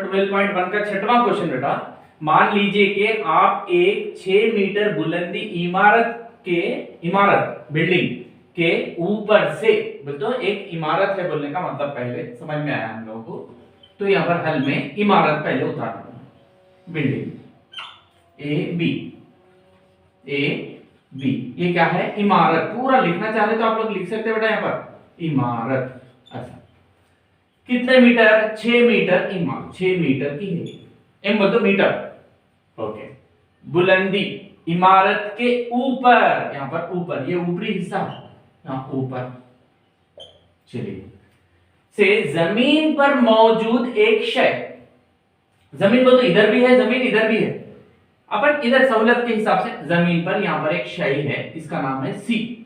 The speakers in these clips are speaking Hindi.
12.1 का छठवां क्वेश्चन बेटा। मान लीजिए कि आप एक 6 मीटर बुलंदी इमारत बिल्डिंग के ऊपर से, बोलते एक इमारत है बोलने का मतलब पहले समझ में आया हम लोगों को। तो यहां पर हल में इमारत पहले उतारना, बिल्डिंग ए बी, ये क्या है इमारत। पूरा लिखना चाहते तो आप लोग लिख सकते हैं बेटा यहां पर इमारत। अच्छा कितने मीटर, 6 मीटर इमारत, 6 मीटर की है, एम बोल तो मीटर। ओके बुलंदी इमारत के ऊपर, यहां पर ऊपर, ये ऊपरी हिस्सा यहां ऊपर, चलिए से जमीन पर मौजूद एक शय, जमीन बोल तो इधर भी है जमीन, इधर भी है, अपन इधर सहूलत के हिसाब से जमीन पर यहां पर एक शय है, इसका नाम है सी,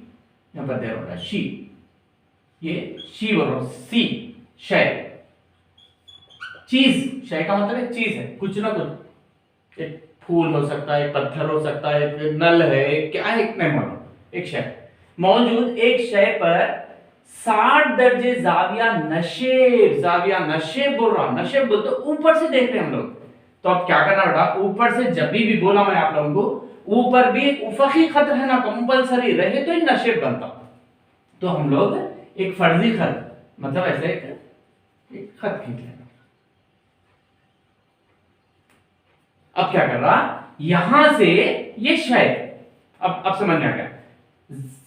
यहां पर दे रहा है शी, ये शी बोल रहा हूं सी, शय चीज, शय का मतलब एक चीज है, कुछ ना कुछ, एक फूल हो सकता है, पत्थर हो सकता है, एक नल है, क्या है नहीं मालूम, एक शय मौजूद, एक शय पर 60 दर्जे जाविया नशेब, जाविया नशेब बोल रहा, नशेब बोल तो ऊपर से देख रहे हैं हम लोग। तो अब क्या करना बेटा, ऊपर से जब भी बोला मैं आप लोगों को, ऊपर भी एक उफकी खत है ना, कंपलसरी रहे तो एक नशेब बनता। तो हम लोग एक फर्जी खत, मतलब ऐसे एक खत खींच लेना। अब क्या कर रहा, यहां से ये शय, अब समझ में आ गया,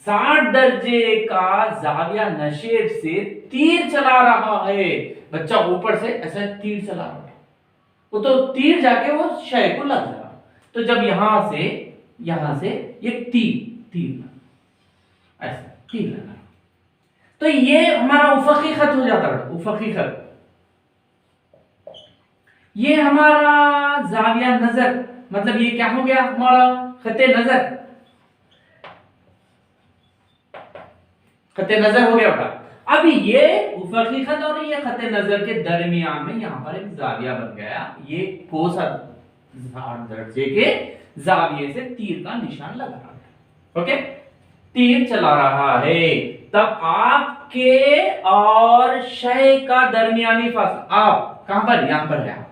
60 दर्जे का जाविया नशेब से तीर चला रहा है बच्चा, ऊपर से ऐसा तीर चला रहा है, वो तो तीर जाके वो शय को लग रहा। तो जब यहां से ये तीर ऐसा तीर लगा, तो ये हमारा उफकी खत हो जाता है, उफकी खत। ये हमारा जाविया नजर, मतलब ये क्या हो गया हमारा खते नजर, खते नजर हो गया बेटा। अब ये उफकी खत और ये खते नजर के दरमियान में यहां पर एक जाविया बन गया, ये कोसा 60 दर्जे के जाविये से तीर का निशान लगा रहा है। ओके तीर चला रहा है, तब आपके और शय का दरमियानी फासला, आप कहां पर, यहां पर है,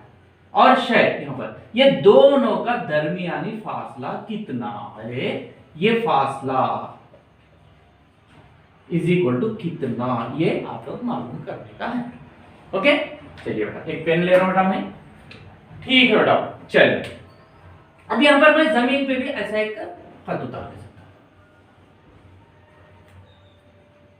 और शय यहां पर, ये दोनों का दरमियानी फासला कितना है, ये फासला इज इक्वल टू कितना, ये आप लोग मालूम करने का है। ओके चलिए बेटा एक पेन ले रहा हूं बेटा मैं, ठीक है बेटा। चलिए अब यहां पर मैं जमीन पे भी ऐसा एक खत उतार दे सकता हूं,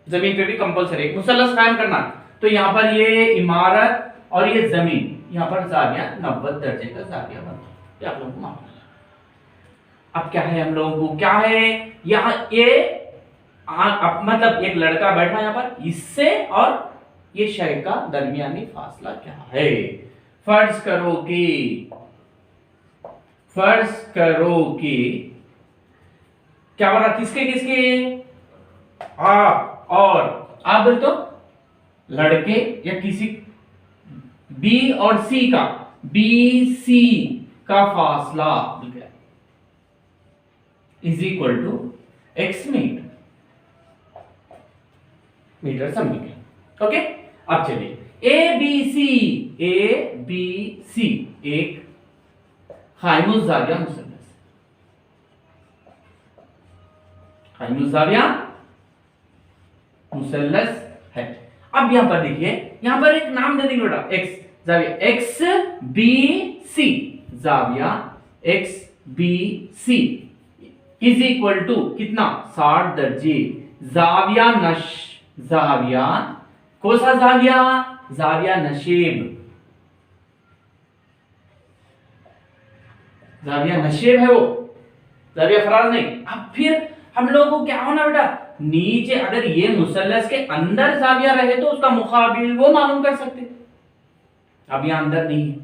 जमीन पे भी कंपलसरी एक मुसल्लस कायम करना। तो यहां पर ये इमारत और ये जमीन, यहां पर जाविया 90 दर्जे का जाविया बनता है, ये आप लोगों को मालूम है। अब क्या है हम लोगों को, क्या है यहां ये मतलब एक लड़का बैठा यहां पर, इससे और ये शय का दरमियानी फासला क्या है। फर्ज करो कि क्या बोला, किसके किसके, आप और आप बोल तो लड़के या किसी बी और सी का, बी सी का फासला is equal to x metre सब निकले। ओके अब चलिए ए बी सी एक हाइमुस जाविया मुसल्लस, हाइमुस जाविया मुसल्लस है। अब यहां पर देखिए, यहां पर एक नाम दे देंगे बेटा, एक्स जाविया एक्स बी सी, जाविया X B C is equal to कितना, 60 दर्जे जाविया कौन सा जाविया, जाविया नशेब, जाविया नशेब है वो, जाविया फराज नहीं। अब फिर हम लोगों को क्या होना बेटा, नीचे अगर ये मुसल्लस के अंदर जाविया रहे तो उसका मुकाबिल वो मालूम कर सकते। अब यहां अंदर नहीं है,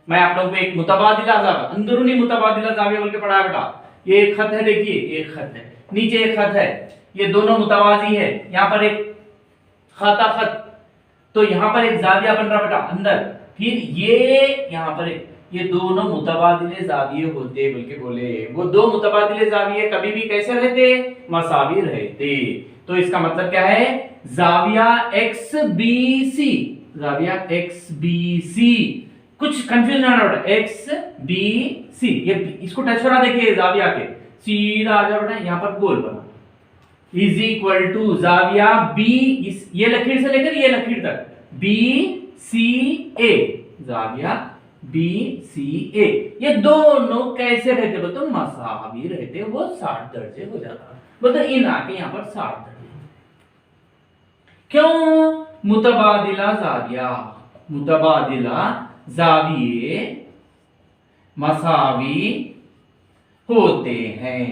मैं आप लोगों को एक मुतबादिला जाविया, अंदरूनी मुतबादिला जाविया बोल के पढ़ाया बेटा। ये एक खत है, देखिए एक खत है, नीचे एक खत है, ये दोनों मुतवाजी है, यहां पर एक खाता खत, तो यहां पर एक जाविया बन रहा बेटा अंदर, फिर ये यहां पर ये दोनों मुतबादिले जाविये होते बोल के बोले। वो दो मुतबादिले जाविये कभी भी कैसे रहते, मसावी रहते। तो इसका मतलब क्या है, जाविया एक्स बी सी, जाविया एक्स बी सी कुछ कंफ्यूजन ना हो, एक्स बी सी, ये इसको टच करा देखिए जाविया के, सीधा आ जाओ बेटा यहाँ पर गोल बना, इज इक्वल टू जाविया बी, इस ये लकीर से लेकर ये लकीर तक बी सी ए, जाविया बी सी ए, ये दोनों कैसे रहते बोलते मसावी रहते, वो 60 दर्जे हो जाता, बोलते इन आके यहाँ पर 60 दर्जे, क्यों? मुतबादिला जाविया, मुतबादिला जाविये मसावी होते हैं,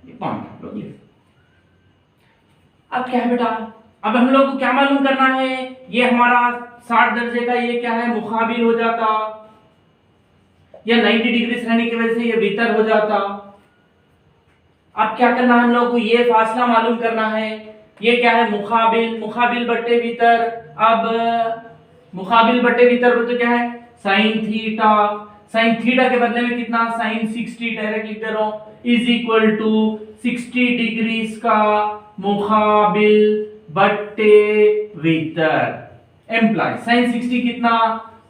ये पॉइंट लोग लिख। अब क्या है बेटा, अब हम लोग को क्या मालूम करना है, ये हमारा 60 दर्जे का ये क्या है मुकाबिल हो जाता, या 90 डिग्री रहने की वजह से ये वितर हो जाता। अब क्या करना है हम लोग को, ये फासला मालूम करना है, ये क्या है मुकाबिल, मुकाबिल बट्टे वितर। अब मुकाबिल बट्टे वितर तो क्या है साइन थीटा, साइन थीटा के बदले में कितना साइन 60 डायरेक्ट लिख दे रहा हूं, इज इक्वल टू 60 डिग्रीज का मुकाबिल बट्टे वितर एम्प्लाई साइन 60 कितना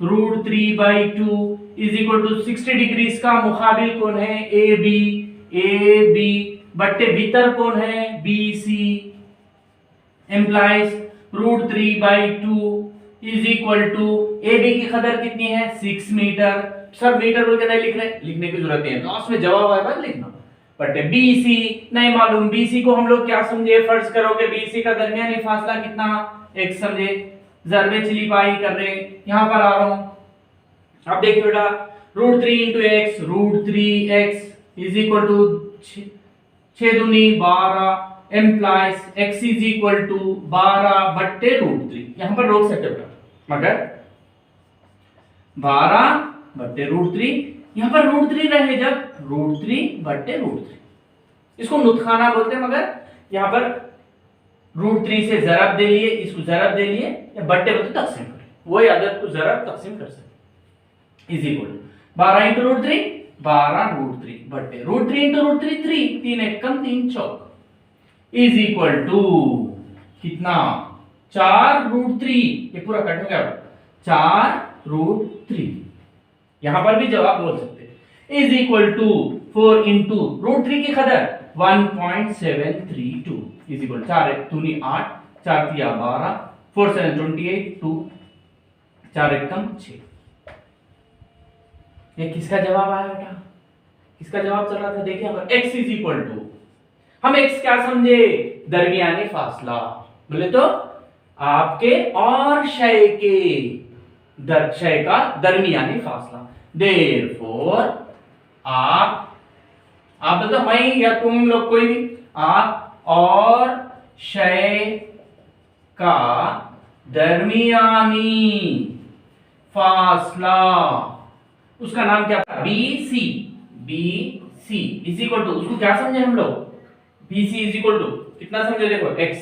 √3/2 इज इक्वल टू 60 डिग्रीज का मुकाबिल कौन है ए बी बट्टे वितर कौन है B C, implies √3/2 is equal to A B की कदर कितनी है 6 मीटर, सब मीटर बोल के नहीं लिख रहे, लिखने की जरूरत नहीं है, लास्ट में जवाब आएगा लिखना, बट बीसी नहीं मालूम, बीसी को हम लोग क्या समझे, फर्ज करो कि बीसी का दरमियानी फासला कितना x समझे, जरबे चिली पाई कर रहे, यहां पर आ रहा हूं। अब देखिए बेटा √3 × x, √3x is equal to 6 दूनी 12 implies x is equal to 12 बट्टे √3, यहां पर रोक सकते बेटा, मगर 12 बट्टे √3, यहां पर √3 रहे जब √3 बट्टे √3, इसको नुतखाना बोलते हैं, मगर यहां पर √3 से जरब दे लिए, इसको जरब दे लिए, या बट्टे बोलते तकसीम करें, वही अदद को जरब तकसीम कर सकते, इज इक्वल 12 × √3 12 √3 बट्टे √3 × √3 3 3 एक कम 3 चौक इज इक्वल टू कितना 4 √3, ये पूरा कट हो गया 4 √3, यहां पर भी जवाब बोल सकते हैं, इज इक्वल टू 4 × √3 की कदर 1.732 इज इक्वल 4 एक दूनी 8 4 तिया 12 4 7 28 2 4 एक कम 6, ये किसका जवाब आया बेटा, किसका जवाब चल रहा था, देखिए अगर x इज इक्वल टू, हम x क्या समझे दरमियानी फासला, बोले तो आपके और शय के शय का दरमियानी फासला, देयरफॉर आप मतलब मैं या तुम लोग कोई भी, आप और शय का दरमियानी फासला, उसका नाम क्या था B C is equal to, उसको क्या समझे हम लोग B C is equal to कितना समझे, देखो x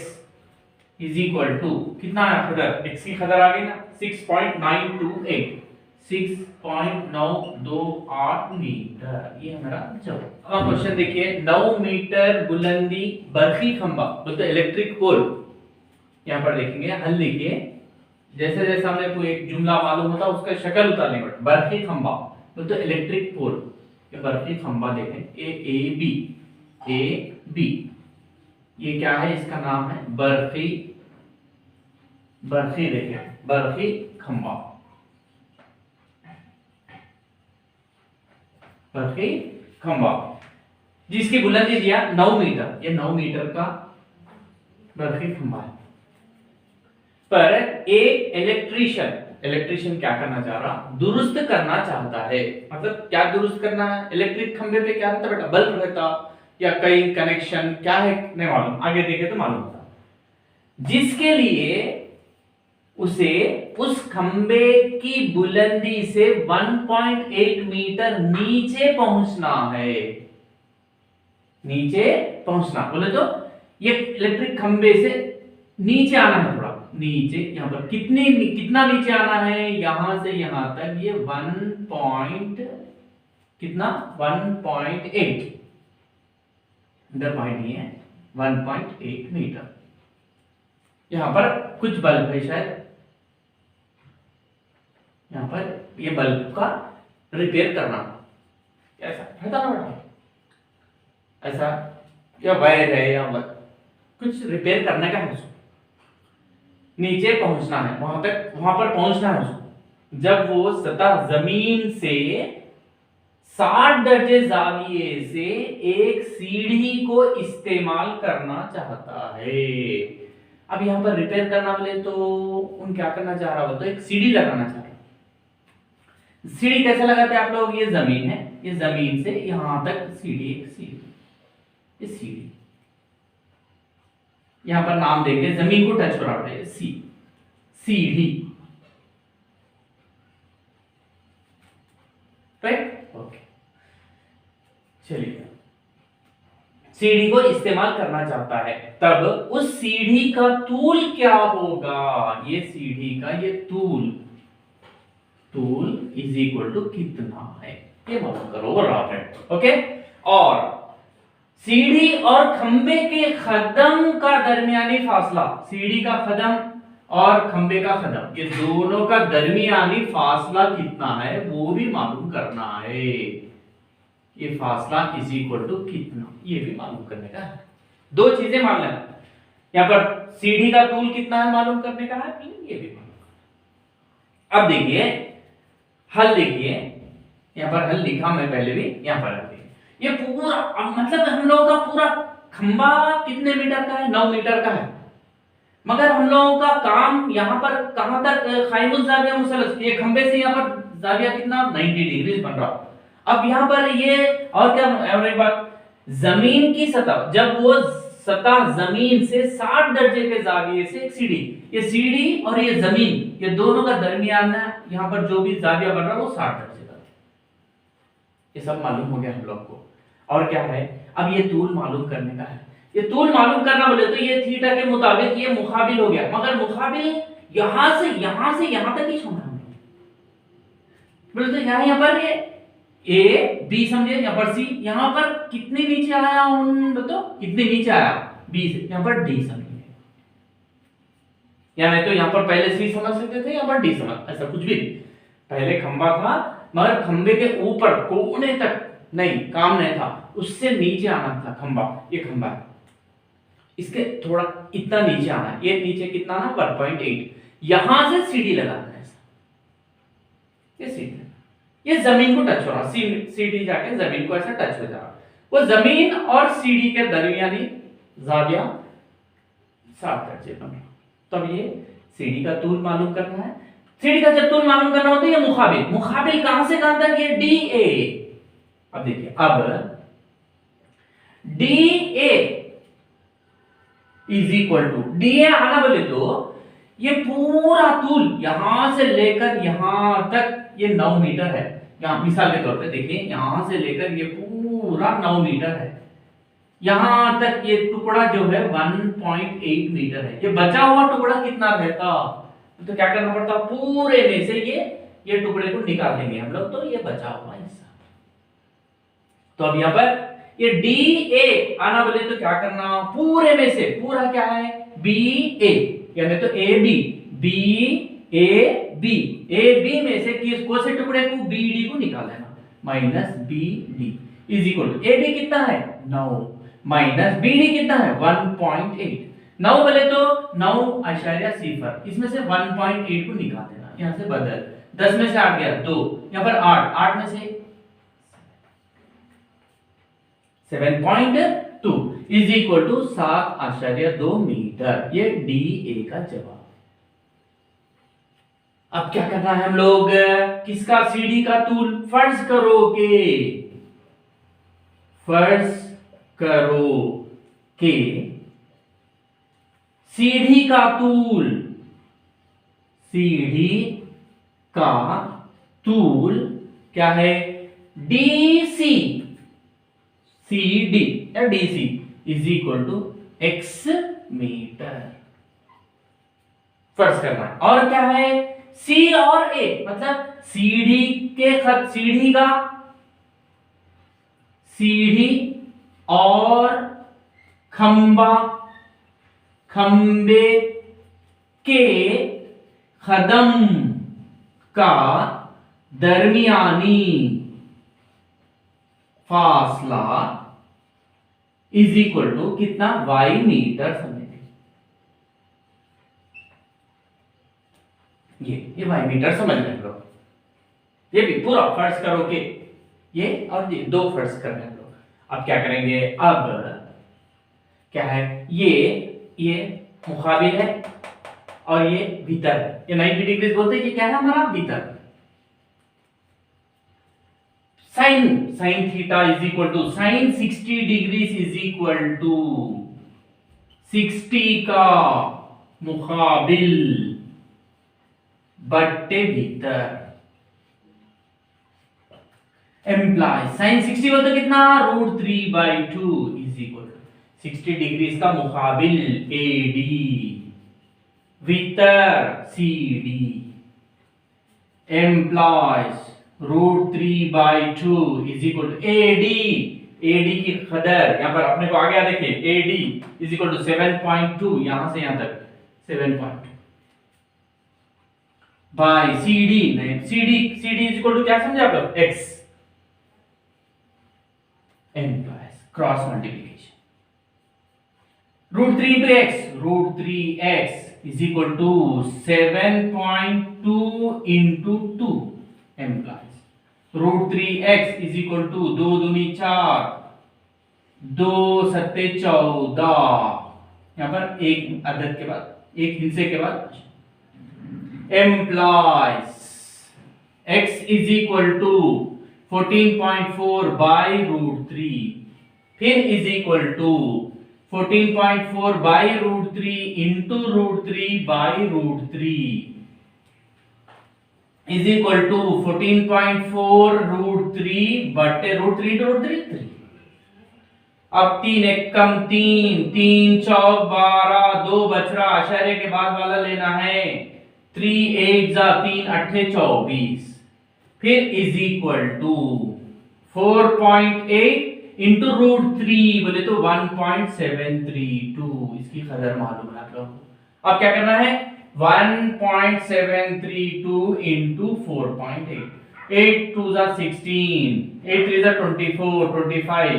इज इक्वल टू कितना है खदर, x की खदर आ गई ना 6.928 6.928 मीटर, ये हमारा जवाब। अब क्वेश्चन देखिए 9 मीटर बुलंदी बर्फी खंबा, बोलते इलेक्ट्रिक पोल, यहाँ पर देखेंगे हल लिखिए, जैसे जैसे हमने कोई एक जुमला मालूम होता उसका शक्ल उतारने पड़ता, बर्फी खंबा बोलते इलेक्ट्रिक पोल, ये बर्फी खंबा देखें ए बी, ये क्या है, इसका नाम है बर्फी देखिए बर्फी खंबा, बर्फी खंबा जिसकी बुलंदी दिया 9 मीटर, ये 9 मीटर का बर्फी खंबा है, पर एक इलेक्ट्रीशियन क्या करना चाह रहा, दुरुस्त करना चाहता है, मतलब क्या दुरुस्त करना है, इलेक्ट्रिक खंबे पे क्या रहता बेटा, बल्ब रहता या कई कनेक्शन क्या है नहीं मालूम, आगे देखे तो मालूम होता, जिसके लिए उसे उस खंबे की बुलंदी से 1.8 मीटर नीचे पहुंचना है, नीचे पहुंचना बोले तो ये इलेक्ट्रिक खंबे से नीचे आना है, थोड़ा नीचे, यहां पर कितना नीचे आना है, यहां से यहां तक ये 1.8 इधर पॉइंट नहीं है 1.8 मीटर, यहां पर कुछ बल्ब है शायद यहाँ पर ये बल्ब का रिपेयर करना, ऐसा है ना बेटा, ऐसा या वायर है या कुछ रिपेयर करने का है उसको, नीचे पहुंचना है, वहां पर पहुंचना है उसको। जब वो सतह जमीन से 60 दर्जे जाविये से एक सीढ़ी को इस्तेमाल करना चाहता है। अब यहाँ पर रिपेयर करना बोले तो उन क्या करना चाह रहा हो, तो एक सीढ़ी लगाना चाह रहा है। सीढ़ी कैसे लगाते हैं आप लोग, ये जमीन है, ये जमीन से यहां तक सीढ़ी, एक सीढ़ी, ये सीढ़ी, यहां पर नाम देंगे, जमीन को टच करा रहे सीढ़ी, राइट, ओके। चलिए, सीढ़ी को इस्तेमाल करना चाहता है, तब उस सीढ़ी का तूल क्या होगा, ये सीढ़ी का ये तूल इज इक्वल टू कितना है, ये मालूम करो बराबर, ओके। और सीढ़ी और खंबे के कदम का दरमियानी फासला, सीढ़ी का कदम और खंबे का कदम, ये दोनों का दरमियानी फासला कितना है वो भी मालूम करना है। ये फासला इज इक्वल टू कितना, ये भी मालूम करने का है। दो चीजें मान लेना, यहाँ पर सीढ़ी का तूल कितना है मालूम करने का है, ये भी मालूम। अब देखिए हल, देखिए यहाँ पर हल लिखा मैं पहले भी, यहाँ पर ये पूरा मतलब हम लोगों का पूरा खंबा कितने मीटर का है, 9 मीटर का है, मगर हम लोगों का काम यहाँ पर कहां तक, खाइमुल जाविया मुसलस, ये खंबे से यहाँ पर जाविया कितना 90 डिग्री बन रहा। अब यहाँ पर ये और क्या, और एक बात, जमीन की सतह, जब वो सतह जमीन से 60 दर्जे के जाविये से एक सीढ़ी, ये सीढ़ी और ये जमीन, ये दोनों का दरमियान है, यहाँ पर जो भी जाविया बन रहा है वो 60 दर्जे का, ये सब मालूम हो गया हम लोग को। और क्या है, अब ये तूल मालूम करने का है। ये तूल मालूम करना बोले तो ये थीटा के मुताबिक ये मुकाबिल हो गया, मगर मुकाबिल यहां से यहां तक ही छोड़ना है बोले तो यहाँ पर ये ए बी समझे, यहाँ पर सी, यहाँ पर कितने नीचे आया उन बताओ, कितने नीचे आया बी से, यहाँ पर डी समझिए, या नहीं तो यहाँ पर पहले सी समझ सकते थे, यहाँ पर डी समझ, ऐसा कुछ भी पहले खंबा था मगर खंबे के ऊपर कोने तक नहीं, काम नहीं था, उससे नीचे आना था खंबा, ये खंबा है, इसके थोड़ा इतना नीचे आना है, ये नीचे कितना ना 1.8, यहां से सीढ़ी लगाना है, ये सीढ़ी, ये जमीन को टच हो रहा, सीढ़ी जाके जमीन को ऐसा टच हो जा रहा, वो जमीन और सीढ़ी के दरमियानी जाविया 60 दर्जे बन रहा। तब ये सीढ़ी का तूल मालूम करना है। सीढ़ी का जब तूल मालूम करना होता है, ये मुकाबिल कहां से कहां तक, ये डी ए। अब देखिए, अब D A is equal to, D A आना बोले तो ये पूरा तूल यहां से लेकर यहां तक ये 9 मीटर है। यहाँ मिसाल के तौर पे देखिए, यहां से लेकर ये पूरा 9 मीटर है, यहां तक ये टुकड़ा जो है 1.8 मीटर है। ये बचा हुआ टुकड़ा कितना रहता, तो क्या करना पड़ता, पूरे में से ये टुकड़े को निकाल देंगे हम लोग, तो ये बचा हुआ हिस्सा। तो अब यहाँ पर ये डी ए आना बोले तो क्या करना, पूरे में से, पूरा क्या है बी ए, यानी तो A B, B A B में से किसको से टुकड़े को बी डी को निकाल देना, minus B D is equal to, A B कितना है 9 माइनस बी डी कितना है 1.8, 9 बोले तो 9.0, इसमें से 1.8 को निकाल देना, यहां से बदल, 10 में से 8 गया 2, यहां पर 8 में से 7.2 इज इक्वल टू 7.2 मीटर, ये डी ए का जवाब। अब क्या करना है हम लोग, किसका, सीढ़ी का तूल, फर्ज करो के सीढ़ी का तूल क्या है, डीसी, CD या DC is equal to x metre, फर्ज करना है। और क्या है, C और A, मतलब सीढ़ी और खंबे के का दरमियानी फासला इज इक्वल टू कितना y मीटर समझेंगे। ये y मीटर समझ रहे हैं लोग। ये भी पूरा फर्ज करो कि ये और ये दो फर्ज कर रहे हैं लोग। अब क्या करेंगे, अब क्या है, ये मुकाबिल है और ये भीतर है। ये 90 डिग्री बोलते हैं कि क्या है हमारा भीतर। Sine theta is equal to sine 60 degree is equal to 60 का मुकाबिल बट्टे भीतर। एम्प्लाई साइन 60 बोलते कितना √3/2 इज इक्वल टू 60 डिग्री का मुकाबिल AD भीतर CD implies √3/2 is equal to AD की कदर यहां पर अपने को आ गया, देखिए AD इज इक्वल टू 7.2 यहां से यहां तक 7.2 बाय CD नहीं CD इज इक्वल टू क्या समझे आप लोग x employees cross multiplication √3 into x √3x is equal to 7.2 into 2 implies √3x is equal to 2 दूनी 4 2 सत्ते 14 यहां पर एक अदद के बाद एक हिस्से के बाद implies x is equal to 14.4 by √3 फिर is equal to 14.4 by √3 into √3 by √3 is equal to 14.4 √3 बटे √3 into √3 3। अब 3 एकम 3 3 चौक 12 2 बच रहा आशार्य के बाद वाला लेना है 3 8 जा 3 8 24 फिर is equal to 4.8 इंटू √3 बोले तो 1.732 इसकी कदर मालूम है आप लोग। अब क्या करना है 1.732 इंटू 4.8 8 2 जा 16 8 3 जा 24 25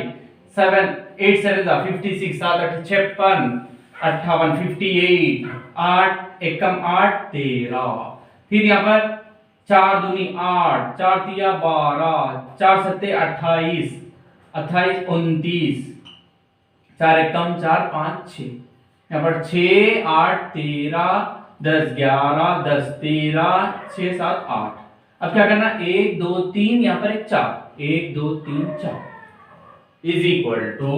7 8 7 जा 56 7 8 56 58 58 8 एकम 8 13 फिर यहाँ पर 4 दूनी 8 4 तिया 12 4 सत्ते 28 28 29 4 एकम 4 5 6 यहाँ पर 6 8 13 10 11 10 13 6 7 8। अब क्या करना 1 2 3 यहाँ पर एक 4 1 2 3 4 इज इक्वल टू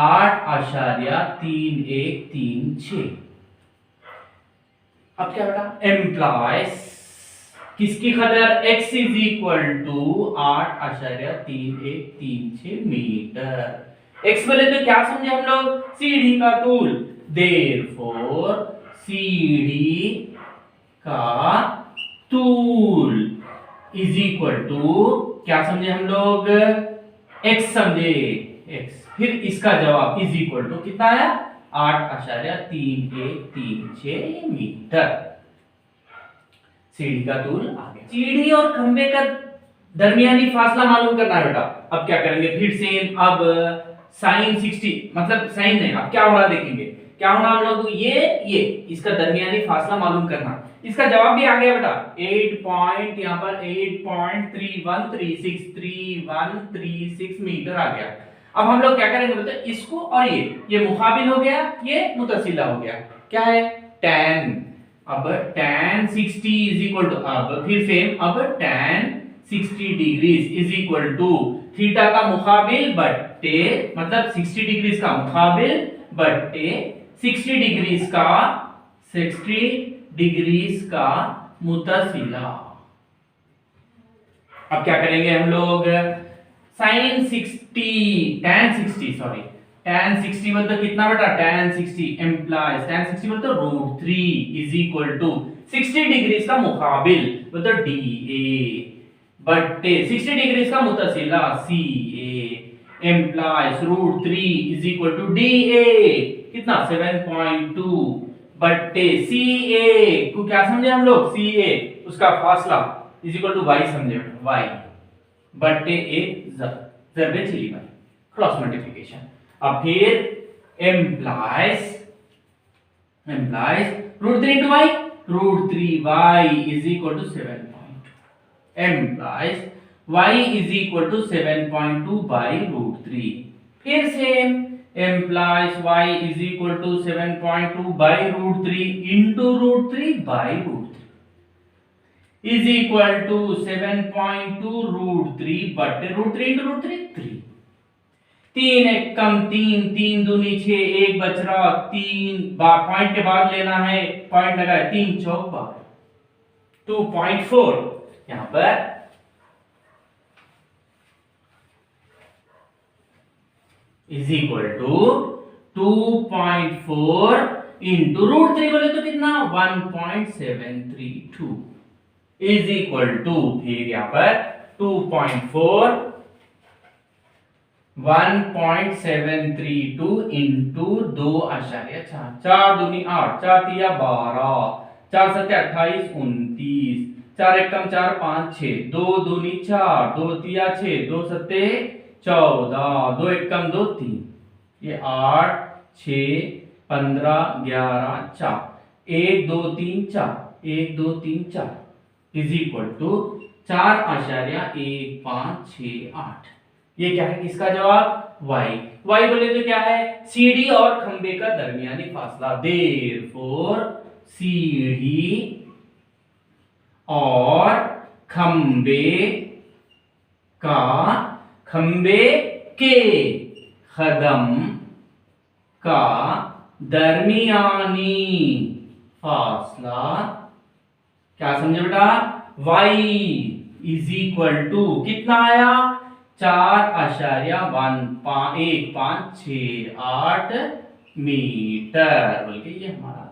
8.3136। अब क्या बेटा एम्प्लॉयज किसकी कदर x is equal to 8.3136 metre. x बोले तो क्या समझे हम लोग सीढ़ी का तूल, देयरफॉर सीढ़ी का तूल इज इक्वल टू क्या समझे हम लोग x समझे x। फिर इसका जवाब इज इक्वल टू कितना आया 8.3136 मीटर। सीढ़ी का तूल आ गया। सीढ़ी और खंबे का दरमियानी फासला मालूम करना है बेटा। अब क्या करेंगे फिर से अब साइन 60 मतलब साइन नहीं, अब क्या हो रहा देखेंगे क्या होना हम लोग ये इसका दरमियानी फासला मालूम करना। इसका जवाब भी आ गया बेटा 8 पॉइंट यहाँ पर 8.3136 मीटर आ गया। अब हम लोग क्या करेंगे बेटा इसको और ये मुकाबिल हो गया ये मुतसिला हो गया क्या है tan। अब tan 60 इज इक्वल टू अब फिर सेम अब tan 60 degrees is equal to theta का मुकाबिल बट्टे मतलब 60 डिग्रीज का मुकाबिल बट्टे 60 डिग्रीज का मुतसिला। अब क्या करेंगे हम लोग tan 60 मतलब कितना बेटा tan 60 implies tan 60 मतलब √3 इज इक्वल टू 60 डिग्रीज का मुकाबिल मतलब DA बट्टे 60 डिग्रीज का मुतसिला CA implies √3 is equal to DA कितना 7.2 बट्टे CA को क्या समझे हम लोग CA उसका फासला इज इक्वल टू वाई समझे बेटा, वाई बटे ए जरबे चिली वाई, क्रॉस मल्टीप्लिकेशन। अब फिर implies root 3 into y, root 3 y is equal to 7.2, implies y is equal to 7.2 by root 3। फिर same implies y is equal to 7.2 by root 3 into root 3 by root 3 is equal to 7.2 root 3 बटे रूट 3 इंटू रूट 3 3। 3 एक कम 3, 3 दूनी 6, 1 बच रहा, 3 पॉइंट के बाद लेना है, पॉइंट लगाए, 3 चौक 2.4 यहां पर is equal to 2.4 into root 3 बोले तो कितना 1.732 इज इक्वल टू, फिर यहां पर 2.4 1.732 इंटू 2.4, 4 दूनी 8, 4 तिया 12, 4 सत्ते 28, 29, 4 एक कम 4 5 6, 2 दूनी 4, 2 तिया 6, 2 सत्ते 14, 2 एक कम 2 3, ये 8 6 15 11 4, 1 2 3 4, 1 2 3 4 इज इक्वल टू 4.1568। ये क्या है इसका जवाब y। y बोले तो क्या है सीढ़ी और खंबे का दरमियानी फासला, देयरफॉर सीढ़ी और खंबे के कदम का दरमियानी फासला, क्या समझे बेटा, y इज इक्वल टू कितना आया 4.1568 मीटर, बल्कि ये हमारा